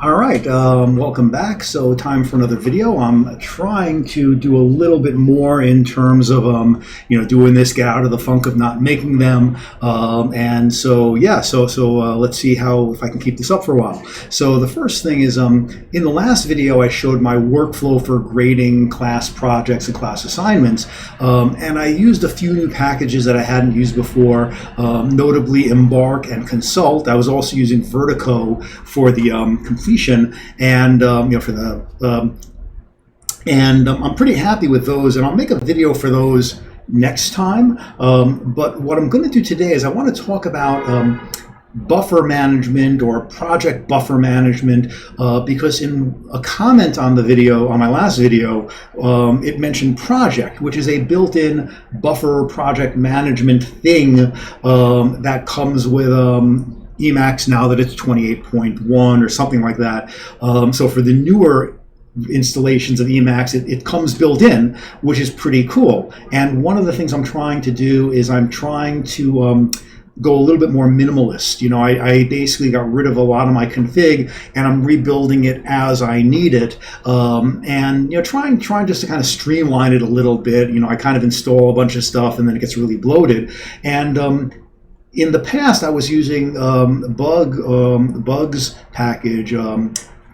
All right, welcome back. So time for another video. I'm trying to do a little bit more in terms of, doing this, get out of the funk of not making them. And so, yeah, let's see if I can keep this up for a while. So the first thing is, in the last video, I showed my workflow for grading class projects and class assignments. And I used a few new packages that I hadn't used before, notably Embark and Consult. I was also using Vertigo for the completion, and I'm pretty happy with those, and I'll make a video for those next time. But what I'm going to do today is I want to talk about buffer management or project buffer management, because in a comment on the video, on my last video, it mentioned project, which is a built-in buffer project management thing that comes with Emacs now that it's 28.1 or something like that. So for the newer installations of Emacs, it comes built in, which is pretty cool. And one of the things I'm trying to do is I'm trying to go a little bit more minimalist. I basically got rid of a lot of my config and I'm rebuilding it as I need it. And trying just to kind of streamline it a little bit. I kind of install a bunch of stuff and then it gets really bloated. And in the past, I was using Bugs package,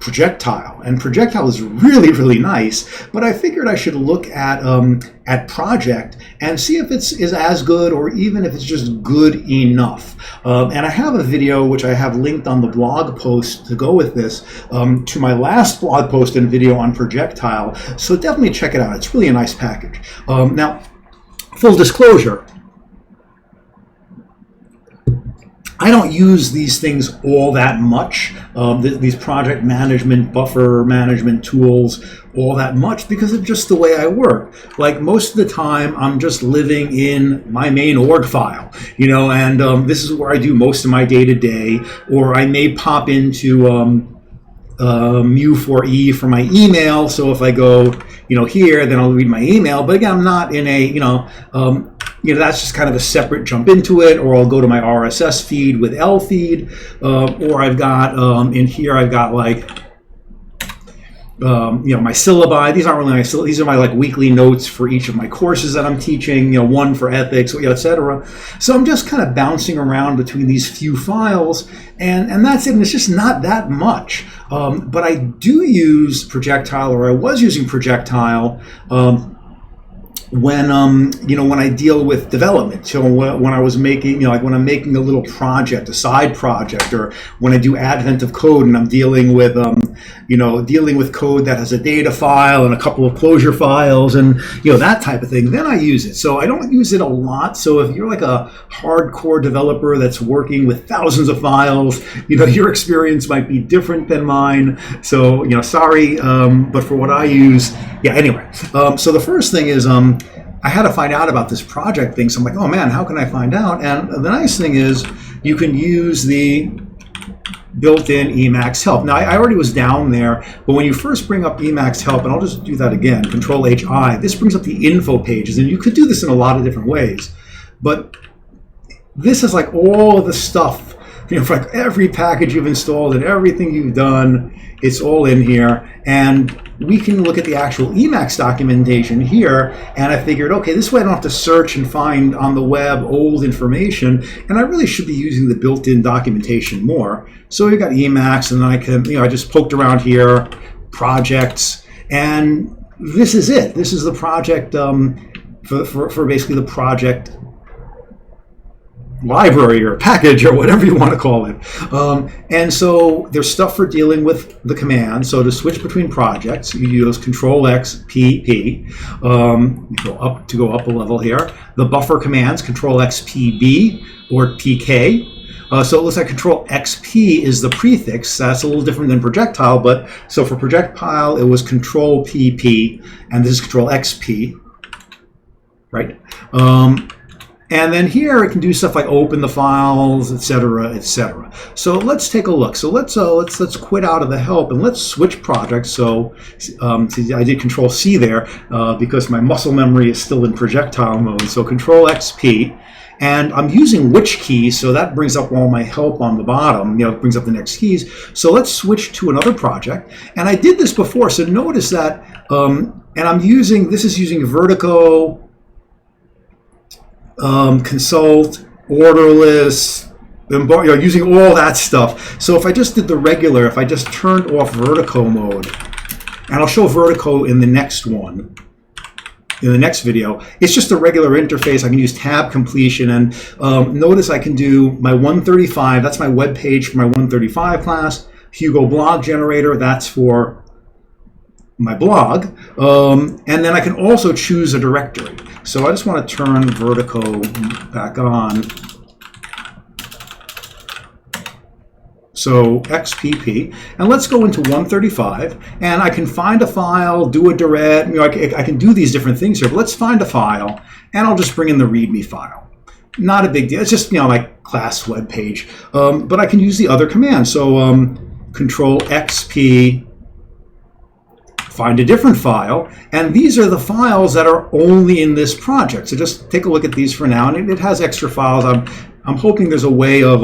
Projectile, and Projectile is really, really nice. But I figured I should look at Project and see if it's as good, or even if it's just good enough. And I have a video which I have linked on the blog post to go with this, to my last blog post and video on Projectile. So definitely check it out. It's really a nice package. Now, full disclosure, I don't use these things all that much, these project management, buffer management tools, all that much, because of just the way I work. Like most of the time, I'm just living in my main org file, and this is where I do most of my day-to-day, or I may pop into Mu4E for my email. So if I go, here, then I'll read my email. But again, I'm not in a, that's just kind of a separate jump into it, or I'll go to my RSS feed with Lfeed, or I've got in here I've got like my syllabi. These aren't really my syllabi. These are my weekly notes for each of my courses that I'm teaching. one for ethics, etc. So I'm just kind of bouncing around between these few files, and that's it. And it's just not that much. But I do use Projectile, or I was using Projectile. When I deal with development, so when I was making, when I'm making a little project, a side project, or when I do advent of code and I'm dealing with, dealing with code that has a data file and a couple of closure files and, that type of thing, then I use it. So I don't use it a lot. So if you're like a hardcore developer that's working with thousands of files, your experience might be different than mine. So, sorry, but for what I use, yeah, anyway. So the first thing is, I had to find out about this project thing. So I'm like, oh man, how can I find out? And the nice thing is you can use the built-in Emacs help. Now, I already was down there, but when you first bring up Emacs help, and I'll just do that again, Control-H-I, this brings up the info pages. And you could do this in a lot of different ways. But this is like all of the stuff, for like every package you've installed and everything you've done, it's all in here. And we can look at the actual Emacs documentation here, and I figured, okay, this way I don't have to search and find on the web old information, and I really should be using the built-in documentation more. So we've got Emacs, and then I can, I just poked around here, projects, and this is it. This is the project for basically the project library or package or whatever you want to call it. And so there's stuff for dealing with the command. So to switch between projects, you use Control-X, P. Go up a level here. The buffer commands, Control-X, PB or PK. So it looks like Control-XP is the prefix. That's a little different than Projectile, but so for Projectile, it was Control-PP, and this is Control-XP, right? And then here it can do stuff like open the files, etc., etc. So let's take a look. So let's quit out of the help and let's switch projects. So I did Control-C there because my muscle memory is still in Projectile mode. So Control-XP. and I'm using which keys, so that brings up all my help on the bottom, it brings up the next keys. So let's switch to another project, and I did this before, so notice that, and this is using Vertigo, consult, orderless, using all that stuff. So if I just did the regular, if I just turned off Vertigo mode, and I'll show Vertigo in the next one, in the next video, it's just a regular interface. I can use tab completion, and notice I can do my 135, that's my web page for my 135 class, Hugo blog generator, that's for my blog, and then I can also choose a directory. So I just want to turn Vertigo back on. So XPP, and let's go into 135, and I can find a file, do a direct, I can do these different things here, but let's find a file, and I'll just bring in the README file. Not a big deal, it's just, my class web page, but I can use the other command. So Control XP, find a different file, and these are the files that are only in this project. So just take a look at these for now, and it has extra files. I'm hoping there's a way of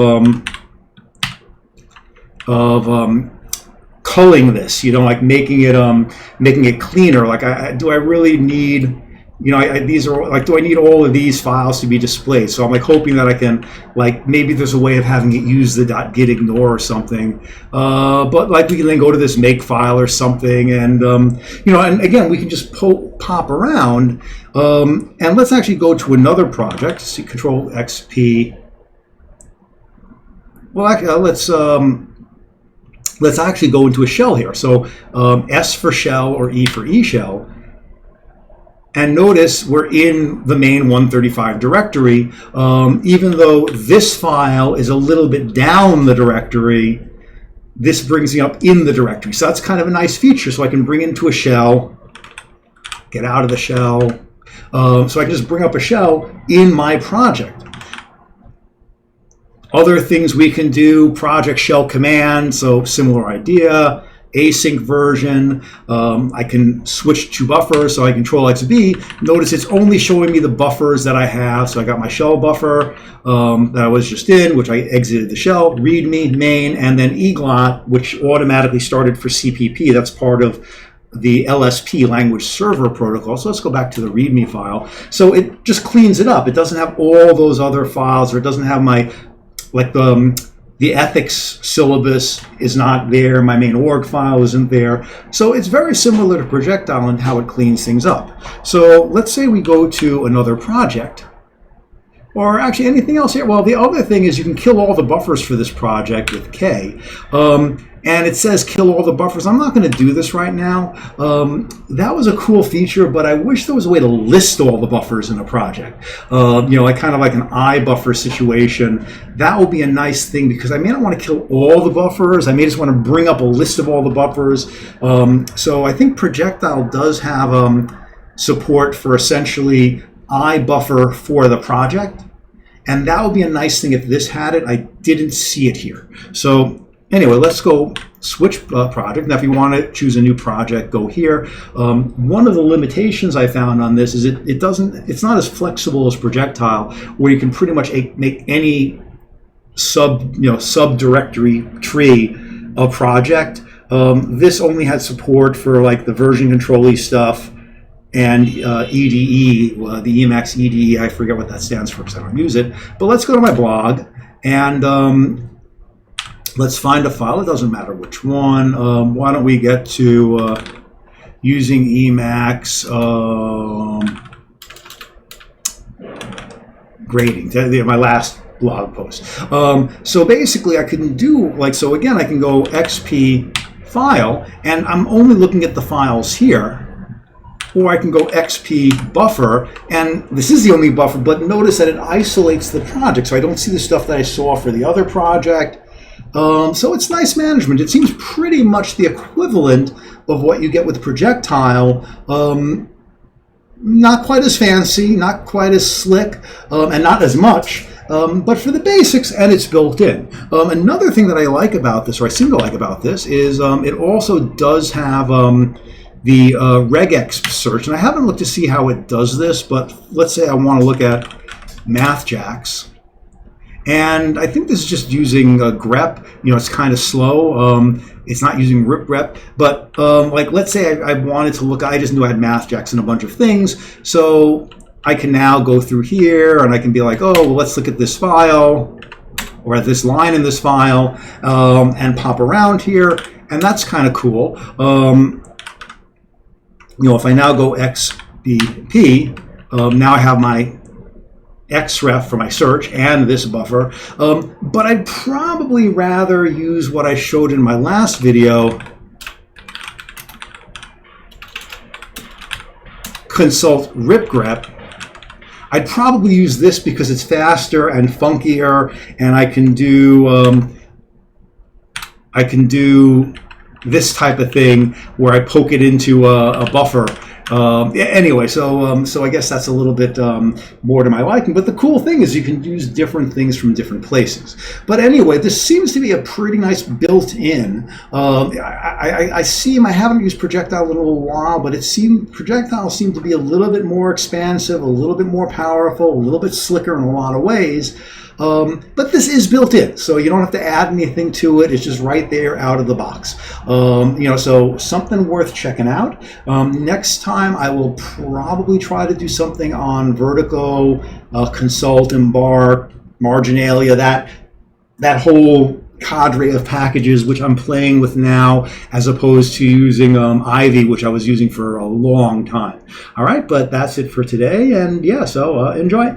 culling this, like making it cleaner. Like, do I really need, these are like, do I need all of these files to be displayed? So I'm like hoping that I can, like, maybe there's a way of having it use the .git ignore or something. But like, we can then go to this make file or something, and and again, we can just pop around, and let's actually go to another project. See, Control XP. Well, actually, let's actually go into a shell here. So S for shell or E for E shell. And notice we're in the main 135 directory. Even though this file is a little bit down the directory, this brings me up in the directory. So that's kind of a nice feature. So I can bring into a shell, get out of the shell. So I can just bring up a shell in my project. Other things we can do, project shell command, so similar idea, async version. I can switch to buffers, so I Control XB. Notice it's only showing me the buffers that I have. So I got my shell buffer that I was just in, which I exited the shell, readme, main, and then eglot, which automatically started for CPP. That's part of the LSP, language server protocol. So let's go back to the readme file. So it just cleans it up. It doesn't have all those other files, or it doesn't have my, like the ethics syllabus is not there, my main org file isn't there. So it's very similar to Projectile and how it cleans things up. So let's say we go to another project, or actually anything else here. Well, the other thing is you can kill all the buffers for this project with K. And it says kill all the buffers. I'm not going to do this right now. That was a cool feature, but I wish there was a way to list all the buffers in a project. Like kind of like an iBuffer situation. That would be a nice thing, because I may not want to kill all the buffers. I may just want to bring up a list of all the buffers. So I think Projectile does have support for essentially iBuffer for the project. And that would be a nice thing if this had it. I didn't see it here. So anyway, let's go switch project. Now, if you want to choose a new project, go here. One of the limitations I found on this is it's not as flexible as Projectile, where you can pretty much make any subdirectory tree a project. This only had support for like the version control-y stuff and EDE, the Emacs EDE. I forget what that stands for because I don't use it. But let's go to my blog and let's find a file. It doesn't matter which one. Why don't we get to using Emacs grading, my last blog post. So basically I can do so again, I can go XP file, and I'm only looking at the files here. Or I can go XP buffer, and this is the only buffer, but notice that it isolates the project, so I don't see the stuff that I saw for the other project. So it's nice management. It seems pretty much the equivalent of what you get with Projectile. Not quite as fancy, not quite as slick, and not as much, but for the basics, and it's built in. Another thing that I like about this, or I seem to like about this, is it also does have the regex search, and I haven't looked to see how it does this, but let's say I want to look at MathJax. And I think this is just using grep. It's kind of slow. It's not using ripgrep, but like let's say I wanted to look, I just knew I had MathJax and a bunch of things. So I can now go through here and I can be like, oh, well, let's look at this file or at this line in this file and pop around here. And that's kind of cool. If I now go XBP, now I have my xref for my search and this buffer, but I'd probably rather use what I showed in my last video, consult ripgrep. I'd probably use this because it's faster and funkier, and I can do this type of thing where I poke it into a buffer. Anyway, so I guess that's a little bit more to my liking. But the cool thing is you can use different things from different places. But anyway, this seems to be a pretty nice built-in. I haven't used projectile in a little while, but projectiles seem to be a little bit more expansive, a little bit more powerful, a little bit slicker in a lot of ways. But this is built in, so you don't have to add anything to it. It's just right there out of the box. So something worth checking out. Next time I will probably try to do something on Vertigo, Consult, Embark, Marginalia, that whole cadre of packages which I'm playing with now, as opposed to using Ivy, which I was using for a long time. All right, but that's it for today, and yeah, so enjoy.